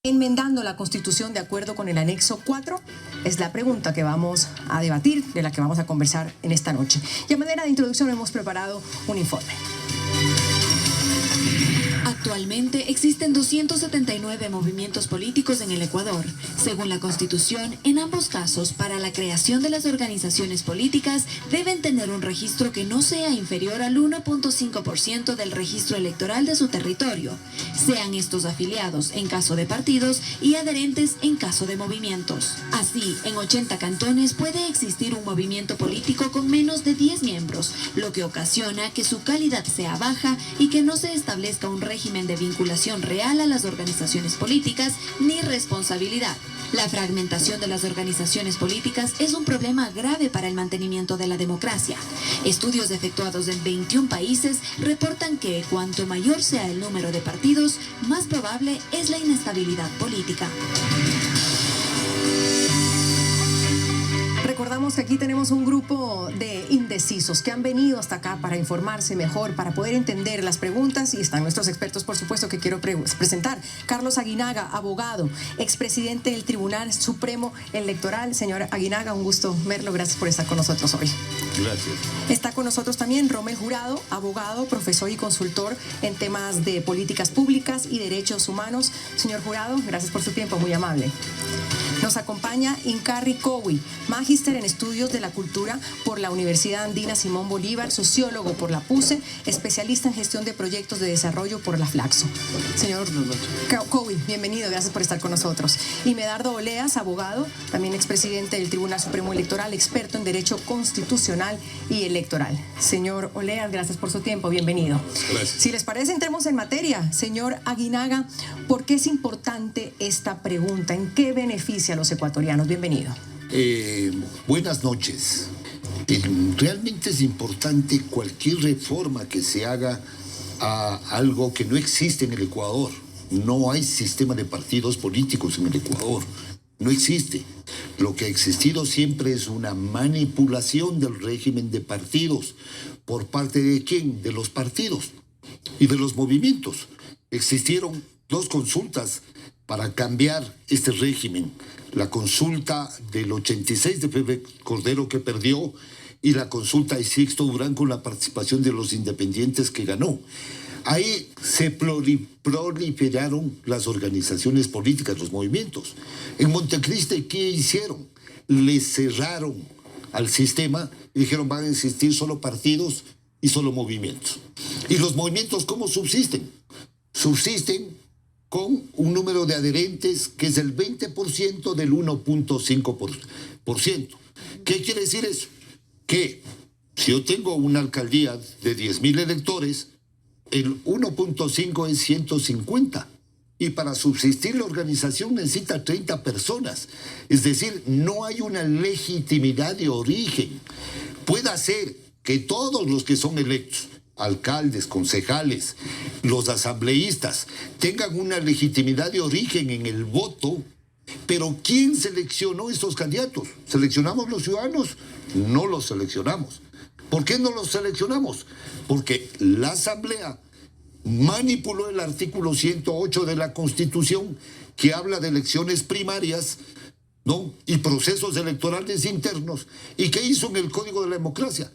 Enmendando la Constitución de acuerdo con el anexo 4, es la pregunta que vamos a debatir, de la que vamos a conversar en esta noche. Y a manera de introducción hemos preparado un informe. Actualmente existen 279 movimientos políticos en el Ecuador. Según la Constitución, en ambos casos, para la creación de las organizaciones políticas, deben tener un registro que no sea inferior al 1.5% del registro electoral de su territorio, sean estos afiliados en caso de partidos y adherentes en caso de movimientos. Así, en 80 cantones puede existir un movimiento político con menos de 10 miembros, lo que ocasiona que su calidad sea baja y que no se establezca un régimen de vinculación real a las organizaciones políticas ni responsabilidad. La fragmentación de las organizaciones políticas es un problema grave para el mantenimiento de la democracia. Estudios efectuados en 21 países reportan que cuanto mayor sea el número de partidos, más probable es la inestabilidad política. Recordamos que aquí tenemos un grupo de indecisos que han venido hasta acá para informarse mejor, para poder entender las preguntas, y están nuestros expertos, por supuesto, que quiero presentar. Carlos Aguinaga, abogado, expresidente del Tribunal Supremo Electoral. Señor Aguinaga, un gusto verlo. Gracias por estar con nosotros hoy. Gracias. Está con nosotros también Rommel Jurado, abogado, profesor y consultor en temas de políticas públicas y derechos humanos. Señor Jurado, gracias por su tiempo, muy amable. Nos acompaña Incarri Cowi, magíster en estudios de la cultura por la Universidad Andina Simón Bolívar, sociólogo por la PUCE, especialista en gestión de proyectos de desarrollo por la Flaxo. Señor Cowi, bienvenido, gracias por estar con nosotros. Y Medardo Oleas, abogado, también expresidente del Tribunal Supremo Electoral, experto en Derecho Constitucional y Electoral. Señor Oleas, gracias por su tiempo, bienvenido. Gracias. Si les parece, entremos en materia. Señor Aguinaga, ¿por qué es importante esta pregunta? ¿En qué beneficia a los ecuatorianos? Bienvenido. Buenas noches. Realmente es importante cualquier reforma que se haga a algo que no existe en el Ecuador. No hay sistema de partidos políticos en el Ecuador. No existe. Lo que ha existido siempre es una manipulación del régimen de partidos. ¿Por parte de quién? De los partidos y de los movimientos. Existieron dos consultas para cambiar este régimen. La consulta del 86 de Pepe Cordero, que perdió, y la consulta de Sixto Durán con la participación de los independientes, que ganó. Ahí se proliferaron las organizaciones políticas, los movimientos. En Montecristi, ¿qué hicieron? Le cerraron al sistema y dijeron: van a existir solo partidos y solo movimientos. ¿Y los movimientos cómo subsisten? Subsisten con un número de adherentes que es el 20% del 1.5%. ¿Qué quiere decir eso? Que si yo tengo una alcaldía de 10.000 electores, el 1.5 es 150. Y para subsistir la organización necesita 30 personas. Es decir, no hay una legitimidad de origen. Puede ser que todos los que son electos, alcaldes, concejales, los asambleístas, tengan una legitimidad de origen en el voto, pero ¿quién seleccionó estos candidatos? ¿Seleccionamos los ciudadanos? No los seleccionamos. ¿Por qué no los seleccionamos? Porque la Asamblea manipuló el artículo 108 de la Constitución, que habla de elecciones primarias, ¿no?, y procesos electorales internos. ¿Y qué hizo en el Código de la Democracia?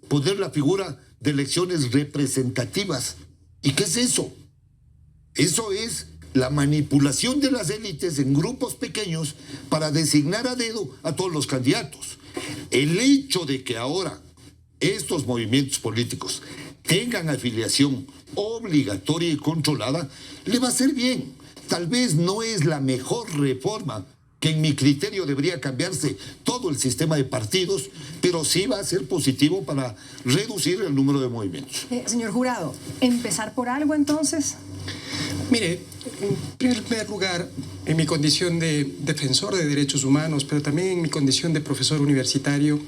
Poner la figura de elecciones representativas. ¿Y qué es eso? Eso es la manipulación de las élites en grupos pequeños para designar a dedo a todos los candidatos. El hecho de que ahora estos movimientos políticos tengan afiliación obligatoria y controlada le va a hacer bien. Tal vez no es la mejor reforma, que en mi criterio debería cambiarse todo el sistema de partidos, pero sí va a ser positivo para reducir el número de movimientos. Señor Jurado, ¿empezar por algo entonces? Mire, en primer lugar, en mi condición de defensor de derechos humanos, pero también en mi condición de profesor universitario,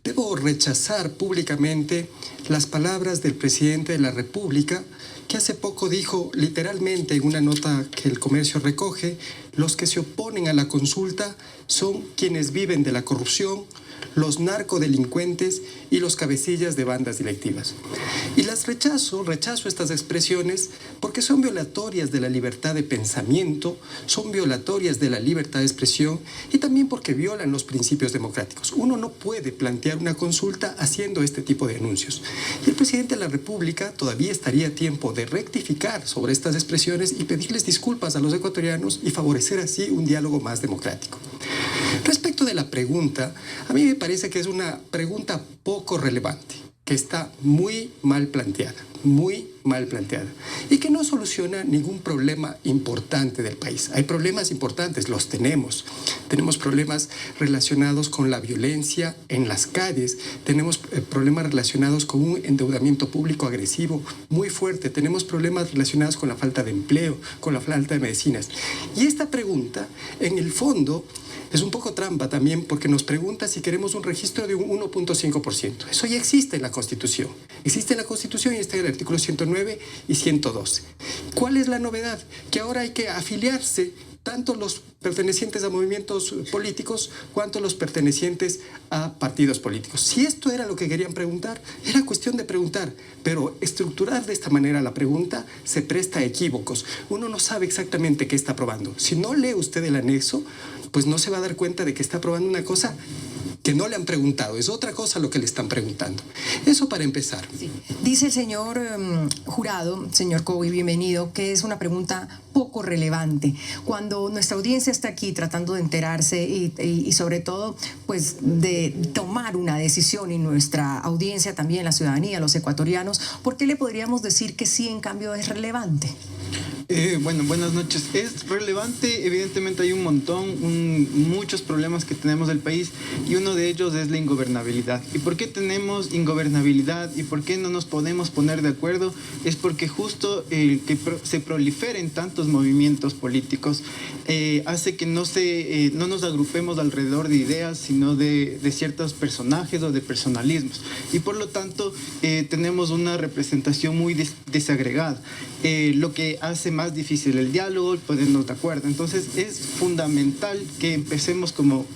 debo rechazar públicamente las palabras del presidente de la República, que hace poco dijo literalmente en una nota que El Comercio recoge: los que se oponen a la consulta son quienes viven de la corrupción, los narcodelincuentes y los cabecillas de bandas delictivas. Y las rechazo estas expresiones porque son violatorias de la libertad de pensamiento, son violatorias de la libertad de expresión y también porque violan los principios democráticos. Uno no puede plantear una consulta haciendo este tipo de anuncios. Y el presidente de la República todavía estaría a tiempo de rectificar sobre estas expresiones y pedirles disculpas a los ecuatorianos y favorecer así un diálogo más democrático. Respecto de la pregunta, a mí me parece que es una pregunta poco relevante, que está muy mal planteada y que no soluciona ningún problema importante del país. Hay problemas importantes, los tenemos. Tenemos problemas relacionados con la violencia en las calles, tenemos problemas relacionados con un endeudamiento público agresivo muy fuerte, tenemos problemas relacionados con la falta de empleo, con la falta de medicinas. Y esta pregunta, en el fondo, es un poco trampa también porque nos pregunta si queremos un registro de un 1.5%. Eso ya existe en la Constitución. Existe en la Constitución y está en el artículo 109 y 112. ¿Cuál es la novedad? Que ahora hay que afiliarse tanto los pertenecientes a movimientos políticos cuanto los pertenecientes a partidos políticos. Si esto era lo que querían preguntar, era cuestión de preguntar, pero estructurar de esta manera la pregunta se presta a equívocos. Uno no sabe exactamente qué está aprobando. Si no lee usted el anexo, pues no se va a dar cuenta de que está aprobando una cosa que no le han preguntado, es otra cosa lo que le están preguntando. Eso para empezar. Sí. Dice el señor Jurado, señor Cowi, bienvenido, que es una pregunta poco relevante. Cuando nuestra audiencia está aquí tratando de enterarse y sobre todo pues de tomar una decisión, y nuestra audiencia también, la ciudadanía, los ecuatorianos, ¿por qué le podríamos decir que sí, en cambio, es relevante? Bueno, buenas noches. Es relevante, evidentemente hay un montón, muchos problemas que tenemos del país y uno de ellos es la ingobernabilidad. ¿Y por qué tenemos ingobernabilidad y por qué no nos podemos poner de acuerdo? Es porque justo el que se proliferen tantos movimientos políticos hace que no nos agrupemos alrededor de ideas, sino de ciertos personajes o de personalismos. Y por lo tanto tenemos una representación muy desagregada, lo que hace más difícil el diálogo, el ponernos de acuerdo. Entonces es fundamental que empecemos, como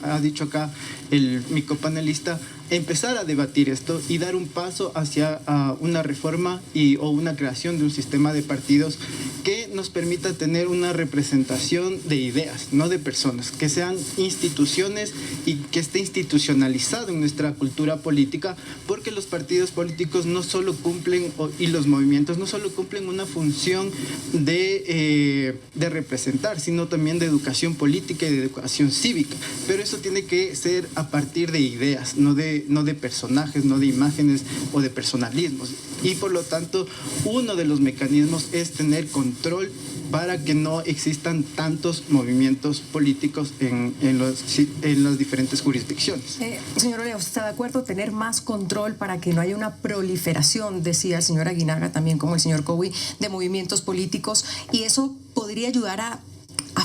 ha dicho acá mi copanelista, empezar a debatir esto y dar un paso hacia una reforma o una creación de un sistema de partidos que nos permita tener una representación de ideas, no de personas, que sean instituciones y que esté institucionalizado en nuestra cultura política, porque los partidos políticos no solo cumplen, y los movimientos no solo cumplen una función de representar, sino también de educación política y de educación cívica, pero eso tiene que ser a partir de ideas, no de personajes, no de imágenes o de personalismos. Y por lo tanto, uno de los mecanismos es tener control para que no existan tantos movimientos políticos en las diferentes jurisdicciones. Señor Olea, ¿usted está de acuerdo? Tener más control para que no haya una proliferación, decía el señor Aguinaga, también como el señor Cowi, de movimientos políticos, y eso podría ayudar a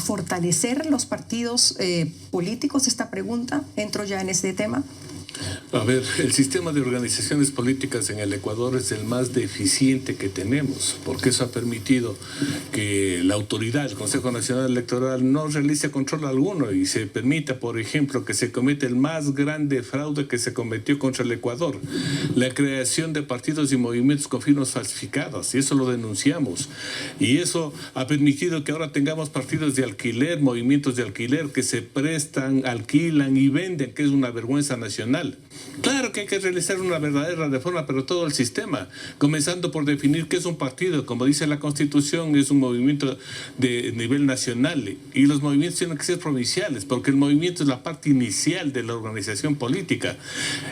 fortalecer los partidos políticos. Esta pregunta, entro ya en este tema. A ver, el sistema de organizaciones políticas en el Ecuador es el más deficiente que tenemos, porque eso ha permitido que la autoridad, el Consejo Nacional Electoral, no realice control alguno y se permita, por ejemplo, que se cometa el más grande fraude que se cometió contra el Ecuador, la creación de partidos y movimientos con firmas falsificadas, y eso lo denunciamos. Y eso ha permitido que ahora tengamos partidos de alquiler, movimientos de alquiler que se prestan, alquilan y venden, que es una vergüenza nacional. Claro que hay que realizar una verdadera reforma, pero todo el sistema, comenzando por definir qué es un partido. Como dice la Constitución, es un movimiento de nivel nacional y los movimientos tienen que ser provinciales, porque el movimiento es la parte inicial de la organización política.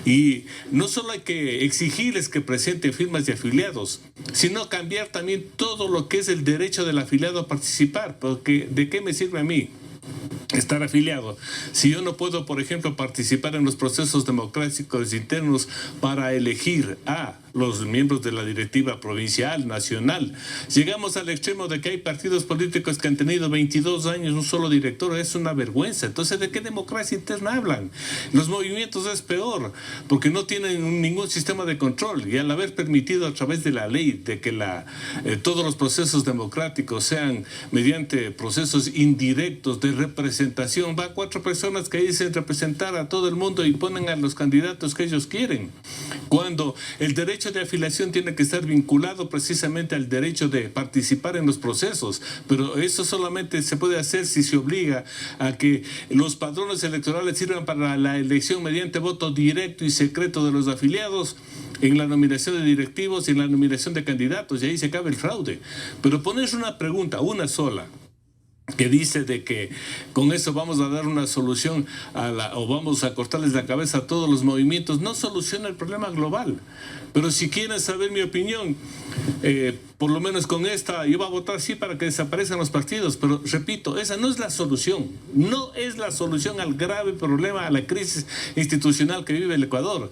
Y no solo hay que exigirles que presenten firmas de afiliados, sino cambiar también todo lo que es el derecho del afiliado a participar, porque ¿de qué me sirve a mí estar afiliado si yo no puedo, por ejemplo, participar en los procesos democráticos internos para elegir a los miembros de la directiva provincial, nacional? Llegamos al extremo de que hay partidos políticos que han tenido 22 años un solo director. Es una vergüenza. Entonces, ¿de qué democracia interna hablan? Los movimientos es peor, porque no tienen ningún sistema de control, y al haber permitido a través de la ley de que todos los procesos democráticos sean mediante procesos indirectos de representación representación. Va 4 personas que dicen representar a todo el mundo y ponen a los candidatos que ellos quieren. Cuando el derecho de afiliación tiene que estar vinculado precisamente al derecho de participar en los procesos. Pero eso solamente se puede hacer si se obliga a que los padrones electorales sirvan para la elección mediante voto directo y secreto de los afiliados en la nominación de directivos y en la nominación de candidatos, y ahí se acaba el fraude. Pero poner una pregunta, una sola, que dice de que con eso vamos a dar una solución o vamos a cortarles la cabeza a todos los movimientos, no soluciona el problema global. Pero si quieren saber mi opinión, por lo menos con esta, yo voy a votar sí para que desaparezcan los partidos, pero repito, esa no es la solución, no es la solución al grave problema, a la crisis institucional que vive el Ecuador.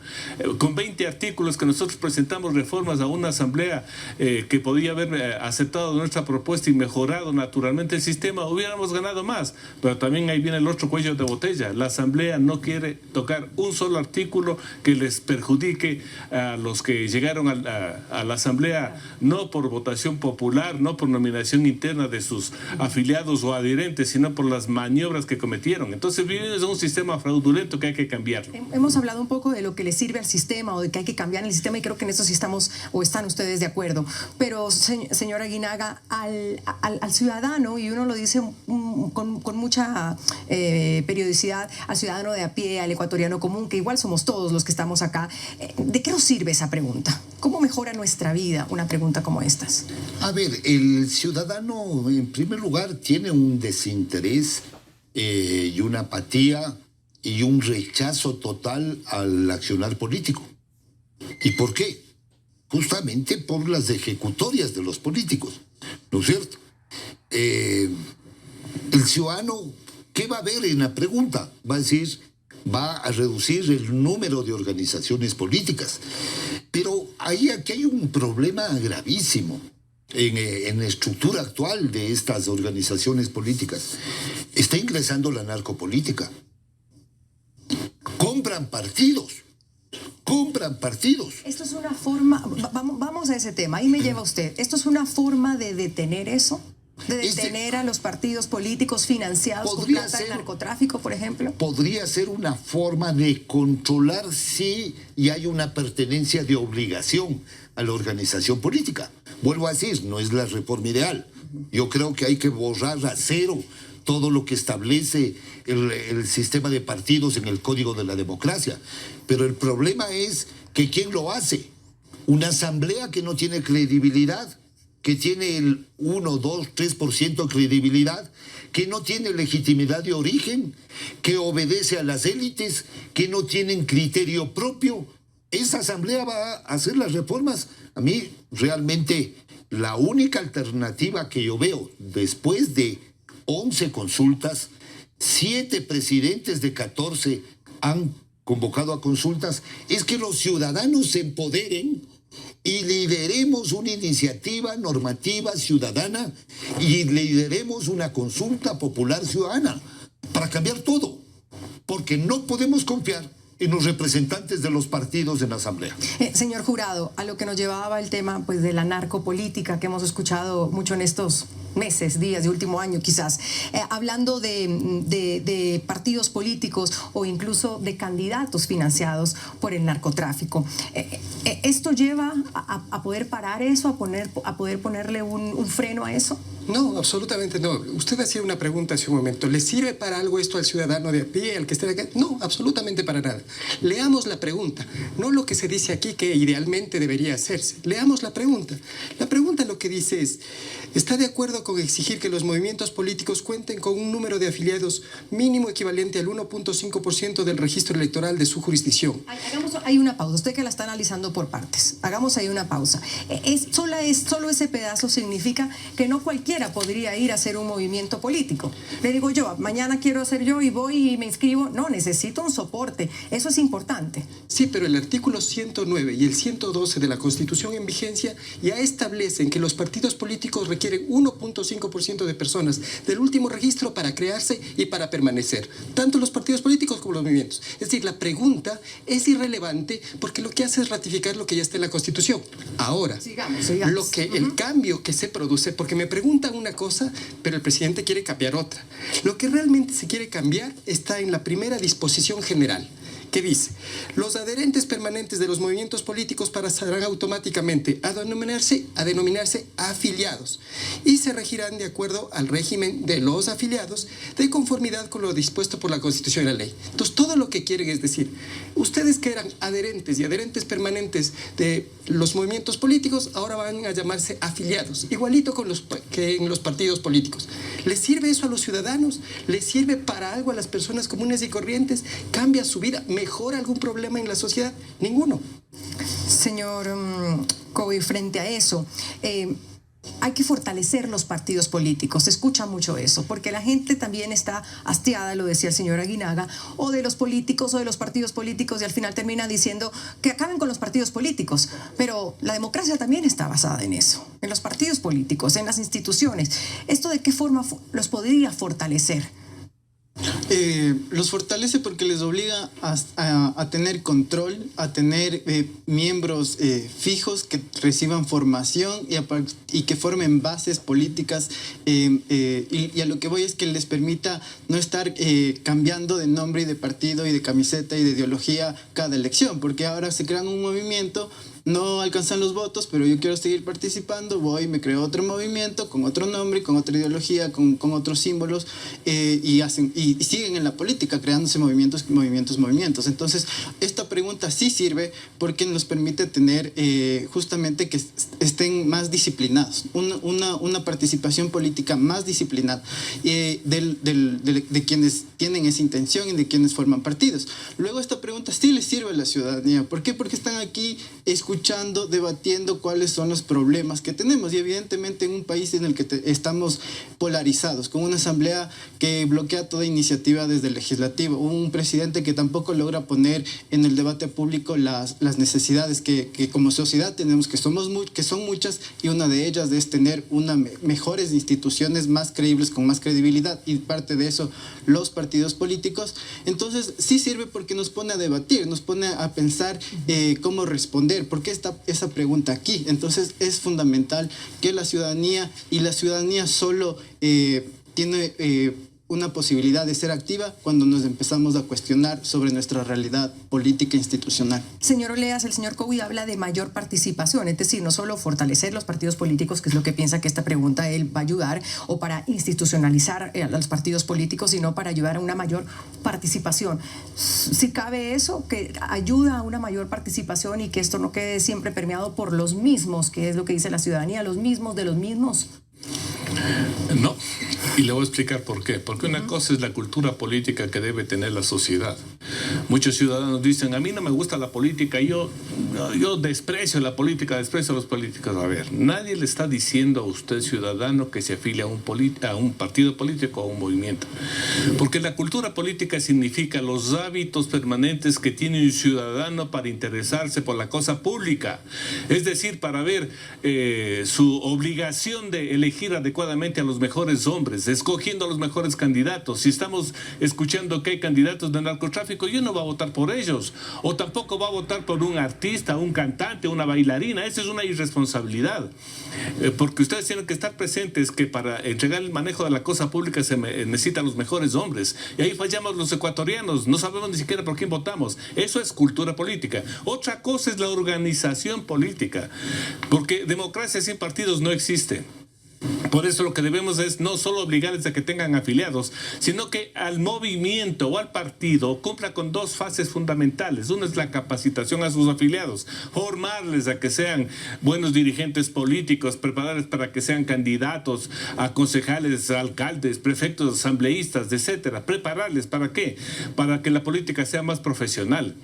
Con 20 artículos que nosotros presentamos reformas a una asamblea que podía haber aceptado nuestra propuesta y mejorado naturalmente el sistema, hubiéramos ganado más. Pero también ahí viene el otro cuello de botella. La asamblea no quiere tocar un solo artículo que les perjudique a los que llegaron a la asamblea, no por votación popular, no por nominación interna de sus afiliados o adherentes, sino por las maniobras que cometieron. Entonces vivimos en un sistema fraudulento que hay que cambiar. Hemos hablado un poco de lo que le sirve al sistema o de que hay que cambiar el sistema, y creo que en eso sí estamos o están ustedes de acuerdo. Pero, señora Aguinaga, al ciudadano, y uno lo dice con mucha periodicidad, al ciudadano de a pie, al ecuatoriano común, que igual somos todos los que estamos acá, ¿de qué nos sirve esa pregunta? ¿Cómo mejora nuestra vida una pregunta como estas? A ver, el ciudadano, en primer lugar, tiene un desinterés y una apatía y un rechazo total al accionar político. ¿Y por qué? Justamente por las ejecutorias de los políticos, ¿no es cierto? El ciudadano, ¿qué va a ver en la pregunta? Va a decir, va a reducir el número de organizaciones políticas. Pero aquí hay un problema gravísimo en la estructura actual de estas organizaciones políticas. Está ingresando la narcopolítica. Compran partidos. Esto es una forma, vamos a ese tema, ahí me lleva usted. ¿Esto es una forma de detener eso? ¿De detener a los partidos políticos financiados con plata del narcotráfico, por ejemplo? Podría ser una forma de controlar si hay una pertenencia de obligación a la organización política. Vuelvo a decir, no es la reforma ideal. Yo creo que hay que borrar a cero todo lo que establece el sistema de partidos en el Código de la Democracia. Pero el problema es que ¿quién lo hace? Una asamblea que no tiene credibilidad, que tiene el 1, 2, 3% de credibilidad, que no tiene legitimidad de origen, que obedece a las élites, que no tienen criterio propio. ¿Esa asamblea va a hacer las reformas? A mí, realmente, la única alternativa que yo veo, después de 11 consultas, 7 presidentes de 14 han convocado a consultas, es que los ciudadanos se empoderen y lideremos una iniciativa normativa ciudadana y lideremos una consulta popular ciudadana para cambiar todo, porque no podemos confiar en los representantes de los partidos en la asamblea. Señor Jurado, a lo que nos llevaba el tema pues de la narcopolítica que hemos escuchado mucho en estos meses, días de último año quizás, hablando de partidos políticos o incluso de candidatos financiados por el narcotráfico. ¿Esto lleva a poder parar eso, a poder ponerle un freno a eso? No, absolutamente no. Usted hacía una pregunta hace un momento. ¿Le sirve para algo esto al ciudadano de a pie, al que esté de acá? No, absolutamente para nada. Leamos la pregunta, no lo que se dice aquí que idealmente debería hacerse. Leamos la pregunta. La pregunta lo que dice es, ¿está de acuerdo con exigir que los movimientos políticos cuenten con un número de afiliados mínimo equivalente al 1.5% del registro electoral de su jurisdicción? Hay una pausa, usted que la está analizando por partes. Hagamos ahí una pausa. Solo ese pedazo significa que no cualquiera podría ir a hacer un movimiento político. Le digo yo, mañana quiero hacer yo y voy y me inscribo. No, necesito un soporte. Eso es importante. Sí, pero el artículo 109 y el 112 de la Constitución en vigencia ya establecen que los partidos políticos requieren requieren 1.5% de personas del último registro para crearse y para permanecer, tanto los partidos políticos como los movimientos. Es decir, la pregunta es irrelevante porque lo que hace es ratificar lo que ya está en la Constitución. Ahora, sigamos. El cambio que se produce, porque me preguntan una cosa, pero el presidente quiere cambiar otra. Lo que realmente se quiere cambiar está en la primera disposición general, que dice: los adherentes permanentes de los movimientos políticos pasarán automáticamente a denominarse afiliados y se regirán de acuerdo al régimen de los afiliados de conformidad con lo dispuesto por la Constitución y la ley. Entonces, todo lo que quieren es decir, ustedes que eran adherentes y adherentes permanentes de los movimientos políticos, ahora van a llamarse afiliados, igualito que en los partidos políticos. ¿Les sirve eso a los ciudadanos? ¿Les sirve para algo a las personas comunes y corrientes? ¿Cambia su vida? ¿Mejora algún problema en la sociedad? Ninguno. Señor Coby, frente a eso, hay que fortalecer los partidos políticos. Se escucha mucho eso, porque la gente también está hastiada, lo decía el señor Aguinaga, o de los políticos o de los partidos políticos, y al final termina diciendo que acaben con los partidos políticos. Pero la democracia también está basada en eso, en los partidos políticos, en las instituciones. ¿Esto de qué forma los podría fortalecer? Los fortalece porque les obliga a tener control, a tener miembros fijos que reciban formación y que formen bases políticas, y a lo que voy es que les permita no estar cambiando de nombre y de partido y de camiseta y de ideología cada elección, porque ahora se crean un movimiento, no alcanzan los votos, pero yo quiero seguir participando, voy, me creo otro movimiento con otro nombre, con otra ideología, con otros símbolos, y siguen en la política creándose movimientos. Entonces, esta pregunta sí sirve porque nos permite tener justamente que estén más disciplinados, una participación política más disciplinada de quienes tienen esa intención y de quienes forman partidos. Luego, esta pregunta sí le sirve a la ciudadanía. ¿Por qué? Porque están aquí escuchando, debatiendo cuáles son los problemas que tenemos, y evidentemente en un país en el que estamos polarizados, con una asamblea que bloquea toda iniciativa desde el legislativo, un presidente que tampoco logra poner en el debate público las necesidades que como sociedad tenemos, que son muchas, y una de ellas es tener mejores instituciones más creíbles, con más credibilidad, y parte de eso los partidos políticos. Entonces sí sirve porque nos pone a debatir, nos pone a pensar cómo responder. ¿Por qué está esa pregunta aquí? Entonces es fundamental que la ciudadanía solo tiene una posibilidad de ser activa cuando nos empezamos a cuestionar sobre nuestra realidad política e institucional. Señor Oleas, el señor Coby habla de mayor participación, es decir, no solo fortalecer los partidos políticos, que es lo que piensa que esta pregunta él va a ayudar, o para institucionalizar a los partidos políticos, sino para ayudar a una mayor participación. Si cabe eso, que ayuda a una mayor participación y que esto no quede siempre permeado por los mismos, que es lo que dice la ciudadanía, los mismos de los mismos. No, y le voy a explicar por qué. Porque una cosa es la cultura política que debe tener la sociedad. Muchos ciudadanos dicen, a mí no me gusta la política, yo desprecio la política, desprecio a los políticos. A ver, nadie le está diciendo a usted, ciudadano, que se afilie a un partido político o a un movimiento. Porque la cultura política significa los hábitos permanentes que tiene un ciudadano para interesarse por la cosa pública. Es decir, para ver su obligación de elegir adecuadamente a los mejores hombres, escogiendo a los mejores candidatos. Si estamos escuchando que hay candidatos de narcotráfico, yo no voy a votar por ellos, o tampoco voy a votar por un artista, un cantante, una bailarina. Esa es una irresponsabilidad, porque ustedes tienen que estar presentes que para entregar el manejo de la cosa pública se necesitan los mejores hombres, y ahí fallamos los ecuatorianos, no sabemos ni siquiera por quién votamos. Eso es cultura política. Otra cosa es la organización política, porque democracia sin partidos no existe. Por eso lo que debemos es no solo obligarles a que tengan afiliados, sino que al movimiento o al partido cumpla con dos fases fundamentales. Una es la capacitación a sus afiliados, formarles a que sean buenos dirigentes políticos, prepararles para que sean candidatos a concejales, a alcaldes, prefectos, asambleístas, etcétera. Prepararles, ¿para qué? Para que la política sea más profesional.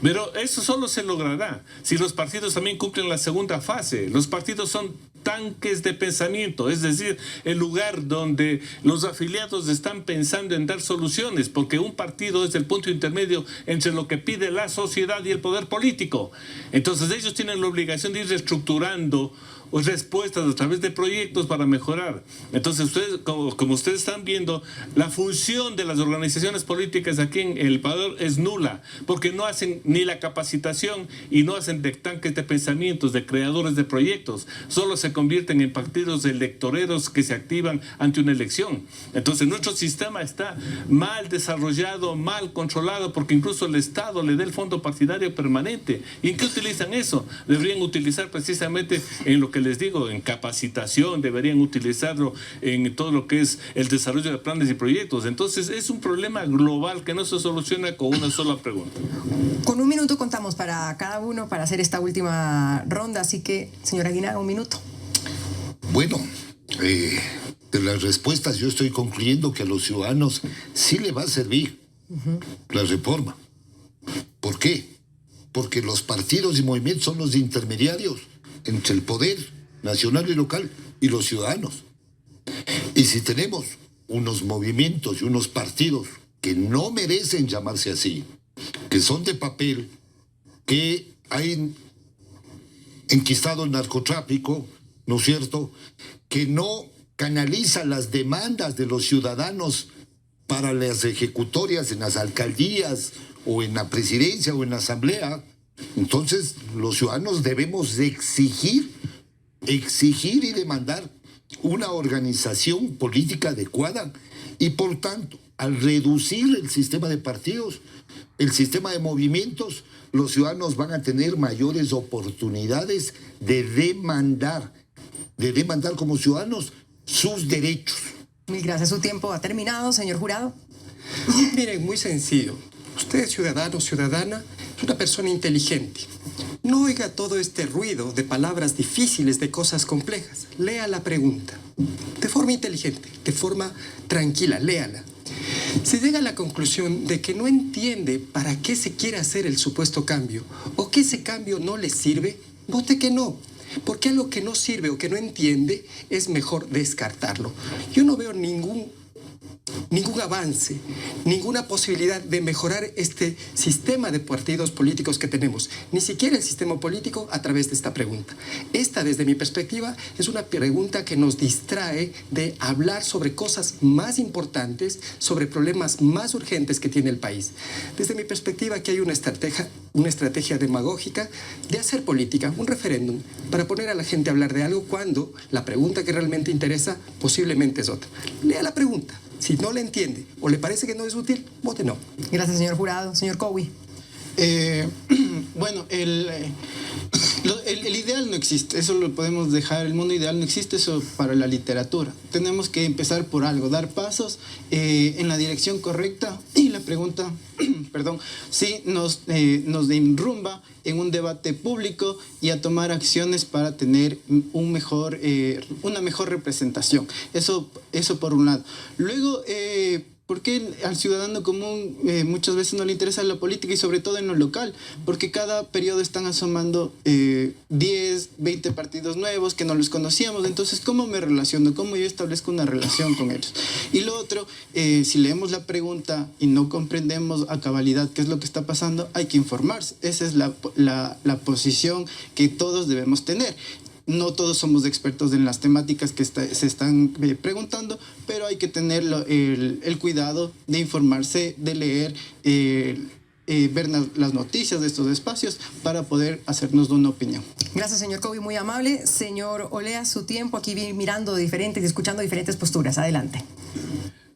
Pero eso solo se logrará si los partidos también cumplen la segunda fase. Los partidos son tanques de pensamiento, es decir, el lugar donde los afiliados están pensando en dar soluciones, porque un partido es el punto intermedio entre lo que pide la sociedad y el poder político. Entonces ellos tienen la obligación de ir reestructurando respuestas a través de proyectos para mejorar. Entonces, ustedes, como ustedes están viendo, la función de las organizaciones políticas aquí en El Ecuador es nula, porque no hacen ni la capacitación y no hacen de tanques de pensamientos, de creadores de proyectos. Solo se convierten en partidos electoreros que se activan ante una elección. Entonces, nuestro sistema está mal desarrollado, mal controlado, porque incluso el Estado le da el fondo partidario permanente. ¿Y en qué utilizan eso? Deberían utilizar precisamente en lo que les digo, en capacitación, deberían utilizarlo en todo lo que es el desarrollo de planes y proyectos. Entonces, es un problema global que no se soluciona con una sola pregunta. Con 1 minuto contamos para cada uno para hacer esta última ronda, así que, señora Aguinaga, 1 minuto. Bueno, de las respuestas yo estoy concluyendo que a los ciudadanos sí le va a servir la reforma. ¿Por qué? Porque los partidos y movimientos son los intermediarios entre el poder nacional y local y los ciudadanos. Y si tenemos unos movimientos y unos partidos que no merecen llamarse así, que son de papel, que han enquistado el narcotráfico, ¿no es cierto?, que no canaliza las demandas de los ciudadanos para las ejecutorias en las alcaldías o en la presidencia o en la asamblea, entonces los ciudadanos debemos de exigir y demandar una organización política adecuada y por tanto, al reducir el sistema de partidos, el sistema de movimientos, los ciudadanos van a tener mayores oportunidades de demandar como ciudadanos sus derechos. Mil gracias, su tiempo ha terminado, señor Jurado. Miren, muy sencillo. Usted, ciudadano, ciudadana, es una persona inteligente. No oiga todo este ruido de palabras difíciles, de cosas complejas. Lea la pregunta. De forma inteligente, de forma tranquila, léala. Si llega a la conclusión de que no entiende para qué se quiere hacer el supuesto cambio o que ese cambio no le sirve, vote que no. Porque algo que no sirve o que no entiende es mejor descartarlo. Yo no veo ningún avance, ninguna posibilidad de mejorar este sistema de partidos políticos que tenemos, ni siquiera el sistema político a través de esta pregunta. Esta, desde mi perspectiva, es una pregunta que nos distrae de hablar sobre cosas más importantes, sobre problemas más urgentes que tiene el país. Desde mi perspectiva, aquí hay una estrategia demagógica de hacer política, un referéndum, para poner a la gente a hablar de algo cuando la pregunta que realmente interesa posiblemente es otra. Lea la pregunta. Si no le entiende o le parece que no es útil, vote no. Gracias, señor Jurado. Señor Cowi. Bueno, el ideal no existe, eso lo podemos dejar, el mundo ideal no existe, eso para la literatura. Tenemos que empezar por algo, dar pasos en la dirección correcta y la pregunta, perdón, sí nos enrumba en un debate público y a tomar acciones para tener una mejor representación. Eso por un lado. Luego, ¿por qué al ciudadano común muchas veces no le interesa la política y sobre todo en lo local? Porque cada periodo están asomando 10, 20 partidos nuevos que no los conocíamos. Entonces, ¿cómo me relaciono? ¿Cómo yo establezco una relación con ellos? Y lo otro, si leemos la pregunta y no comprendemos a cabalidad qué es lo que está pasando, hay que informarse. Esa es la posición que todos debemos tener. No todos somos expertos en las temáticas que se están preguntando, pero hay que tener el cuidado de informarse, de leer, ver las noticias de estos espacios para poder hacernos una opinión. Gracias, señor Cowi, muy amable. Señor Olea, su tiempo aquí mirando diferentes y escuchando diferentes posturas. Adelante.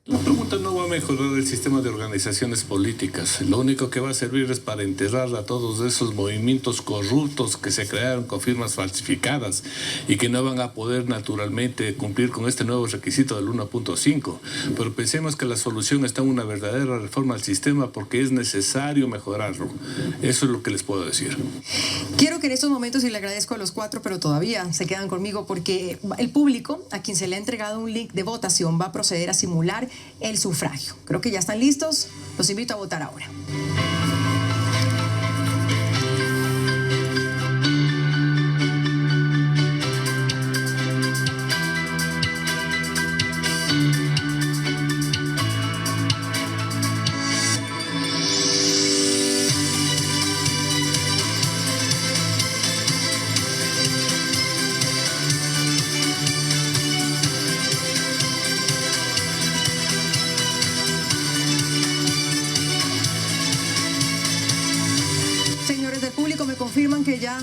La pregunta no va a mejorar el sistema de organizaciones políticas. Lo único que va a servir es para enterrar a todos esos movimientos corruptos que se crearon con firmas falsificadas y que no van a poder naturalmente cumplir con este nuevo requisito del 1.5. Pero pensemos que la solución está en una verdadera reforma al sistema porque es necesario mejorarlo. Eso es lo que les puedo decir. Quiero que en estos momentos, y le agradezco a los 4, pero todavía se quedan conmigo porque el público, a quien se le ha entregado un link de votación, va a proceder a simular el sufragio. Creo que ya están listos. Los invito a votar ahora. confirman que ya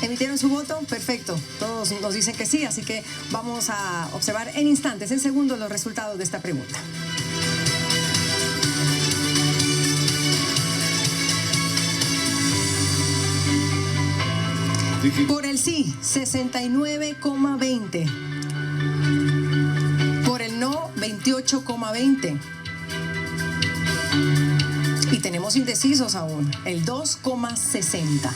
emitieron su voto? Perfecto, todos nos dicen que sí, así que vamos a observar en instantes, en segundos, los resultados de esta pregunta. Por el sí, 69,20. Por el no, 28,20. Y tenemos indecisos aún, el 2,60.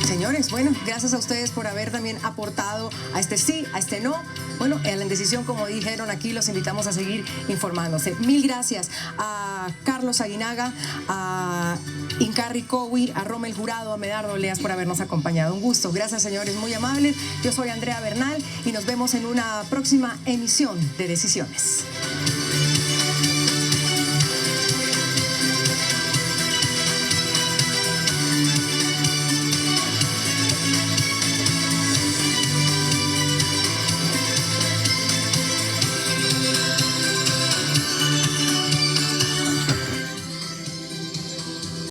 Señores, bueno, gracias a ustedes por haber también aportado a este sí, a este no. Bueno, en la indecisión, como dijeron aquí, los invitamos a seguir informándose. Mil gracias a Carlos Aguinaga, a Incarri Cowi, a Rommel Jurado, a Medardo Leas por habernos acompañado. Un gusto. Gracias, señores, muy amables. Yo soy Andrea Bernal y nos vemos en una próxima emisión de Decisiones.